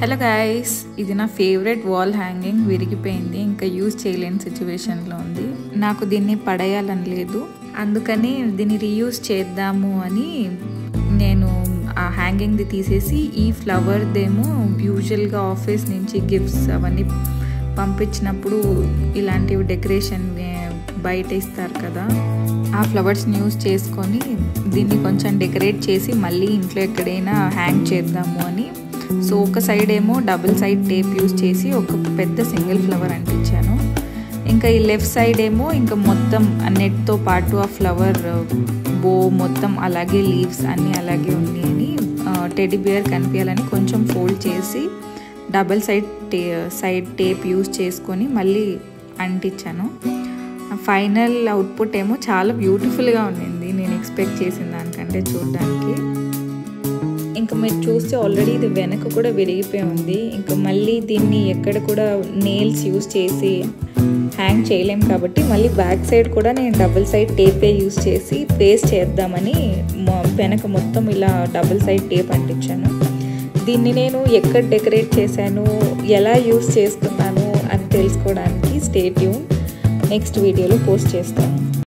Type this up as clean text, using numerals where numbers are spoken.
Hello guys, ఇది నా favourite wall hanging. విరిగిపోయింది, ఇంకా యూజ్ చేయలేని సిచ్యువేషన్లో ఉంది. నాకు దీన్ని పడేయాలని లేదు, అందుకని దీన్ని రీయూజ్ చేద్దాము అని నేను ఆ హ్యాంగింగ్ది తీసేసి ఈ ఫ్లవర్దేమో యూజువల్గా ఆఫీస్ నుంచి గిఫ్ట్స్ అవన్నీ పంపించినప్పుడు ఇలాంటివి డెకరేషన్ బయట ఇస్తారు కదా, ఆ ఫ్లవర్స్ని యూజ్ చేసుకొని దీన్ని కొంచెం డెకరేట్ చేసి మళ్ళీ ఇంట్లో ఎక్కడైనా హ్యాంగ్ చేద్దాము అని. సో ఒక సైడ్ ఏమో డబుల్ సైడ్ టేప్ యూజ్ చేసి ఒక పెద్ద సింగిల్ ఫ్లవర్ అంటించాను. ఇంకా ఈ లెఫ్ట్ సైడ్ ఏమో ఇంకా మొత్తం నెట్తో పాటు ఆ ఫ్లవర్ బో మొత్తం అలాగే లీవ్స్ అన్నీ అలాగే ఉన్నాయని టెడ్డీ బియర్ కనిపించాలని కొంచెం ఫోల్డ్ చేసి డబుల్ సైడ్ టేప్ యూజ్ చేసుకొని మళ్ళీ అంటించాను. ఫైనల్ అవుట్పుట్ ఏమో చాలా బ్యూటిఫుల్గా ఉండింది, నేను ఎక్స్పెక్ట్ చేసిన దానికంటే చూడడానికి. ఇంకా మీరు చూస్తే ఆల్రెడీ ఇది వెనక కూడా విరిగిపోయి ఉంది. ఇంకా మళ్ళీ దీన్ని ఎక్కడ కూడా నెయిల్స్ యూజ్ చేసి హ్యాంగ్ చేయలేం కాబట్టి మళ్ళీ బ్యాక్ సైడ్ కూడా నేను డబుల్ సైడ్ టేపే యూజ్ చేసి పేస్ట్ చేద్దామని వెనక మొత్తం ఇలా డబుల్ సైడ్ టేప్ అంటించాను. దీన్ని నేను ఎక్కడ డెకరేట్ చేశాను, ఎలా యూజ్ చేసుకున్నాను అని తెలుసుకోవడానికి స్టే ట్యూన్. నెక్స్ట్ వీడియోలో పోస్ట్ చేస్తాను.